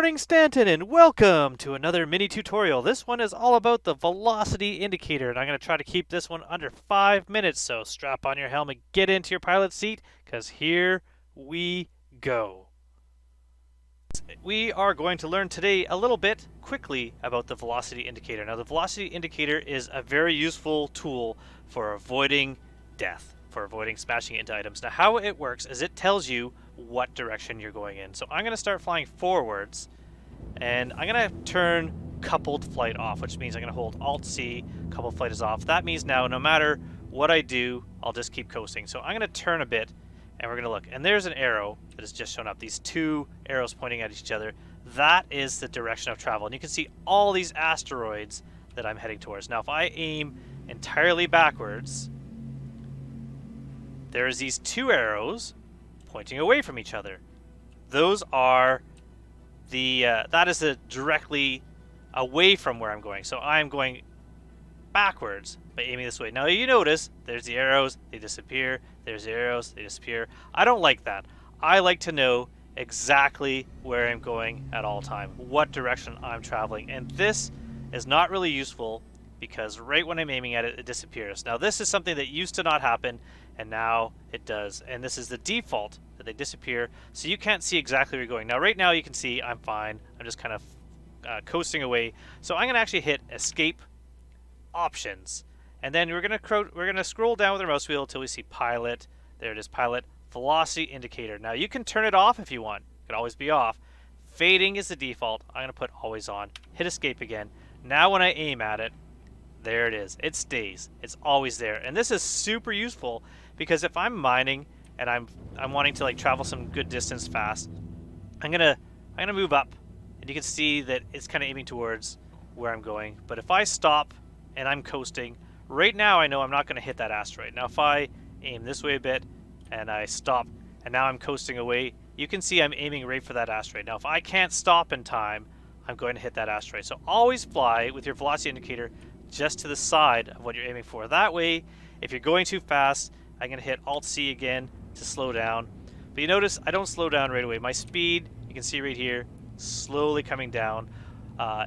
morning, Stanton, and welcome to another mini tutorial. This one is all about the velocity indicator, and I'm going to try to keep this one under 5 minutes, so strap on your helmet, get into your pilot seat, because here we go. We are going to learn today a little bit quickly about the velocity indicator. Now, the velocity indicator is a very useful tool for avoiding death, for avoiding smashing into items. Now, how it works is it tells you what direction you're going in. So I'm going to start flying forwards, and I'm going to turn coupled flight off, which means I'm going to hold Alt-C, coupled flight is off. That means now no matter what I do, I'll just keep coasting. So I'm going to turn a bit, and we're going to look. And there's an arrow that has just shown up. These two arrows pointing at each other. That is the direction of travel. And you can see all these asteroids that I'm heading towards. Now, if I aim entirely backwards, there's these two arrows pointing away from each other. Those are the that is directly away from where I'm going. So I'm going backwards by aiming this way. Now you notice there's the arrows, they disappear. There's the arrows, they disappear. I don't like that. I like to know exactly where I'm going at all time, what direction I'm traveling. And this is not really useful because right when I'm aiming at it, it disappears. Now this is something that used to not happen, and now it does. And this is the default, that they disappear, so you can't see exactly where you're going. Now right now you can see I'm fine. I'm just kind of coasting away. So I'm going to actually hit Escape Options, and then we're going to scroll down with our mouse wheel until we see Pilot. There it is, Pilot Velocity Indicator. Now you can turn it off if you want. It could always be off. Fading is the default. I'm going to put Always On. Hit Escape again. Now when I aim at it, there it is. It stays. It's always there. And this is super useful because if I'm mining and I'm wanting to like travel some good distance fast, I'm gonna move up, and you can see that it's kind of aiming towards where I'm going. But if I stop and I'm coasting, right now I know I'm not going to hit that asteroid. Now if I aim this way a bit and I stop and now I'm coasting away, you can see I'm aiming right for that asteroid. Now if I can't stop in time, I'm going to hit that asteroid. So always fly with your velocity indicator just to the side of what you're aiming for. That way, if you're going too fast, I'm going to hit Alt-C again to slow down. But you notice I don't slow down right away. My speed, you can see right here, slowly coming down.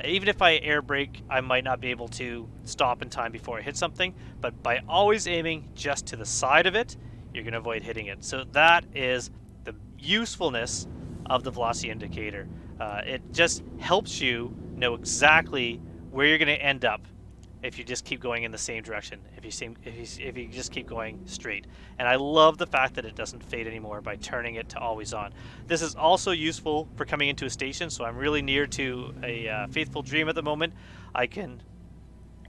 Even if I air brake, I might not be able to stop in time before I hit something. But by always aiming just to the side of it, you're going to avoid hitting it. So that is the usefulness of the velocity indicator. It just helps you know exactly where you're going to end up if you just keep going in the same direction, if you just keep going straight. And I love the fact that it doesn't fade anymore by turning it to always on. This is also useful for coming into a station, so I'm really near to a faithful dream at the moment. I can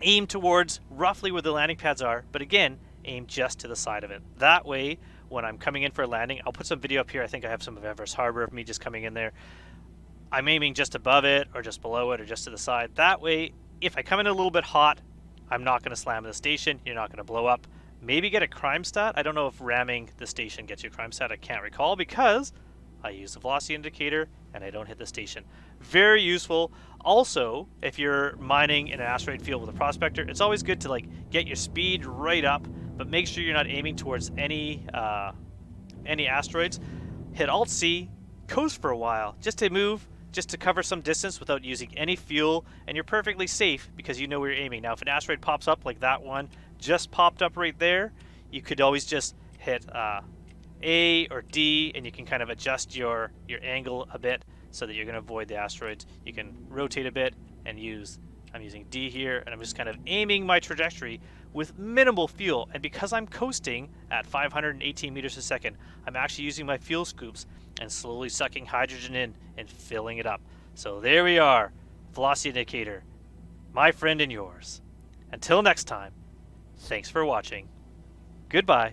aim towards roughly where the landing pads are, but again, aim just to the side of it. That way, when I'm coming in for a landing, I'll put some video up here. I think I have some of Everest Harbor of me just coming in there. I'm aiming just above it, or just below it, or just to the side. That way, if I come in a little bit hot, I'm not going to slam the station. You're not going to blow up. Maybe get a crime stat. I don't know if ramming the station gets you a crime stat. I can't recall because I use the velocity indicator and I don't hit the station. Very useful. Also, if you're mining in an asteroid field with a prospector, it's always good to like get your speed right up, but make sure you're not aiming towards any asteroids. Hit Alt-C, coast for a while, just to move, just to cover some distance without using any fuel, and you're perfectly safe because you know where you're aiming. Now if an asteroid pops up like that one just popped up right there, you could always just hit A or D, and you can kind of adjust your angle a bit so that you're going to avoid the asteroids. You can rotate a bit and I'm using D here, and I'm just kind of aiming my trajectory with minimal fuel. And because I'm coasting at 518 meters a second, I'm actually using my fuel scoops and slowly sucking hydrogen in and filling it up. So there we are, velocity indicator, my friend and yours. Until next time, thanks for watching. Goodbye.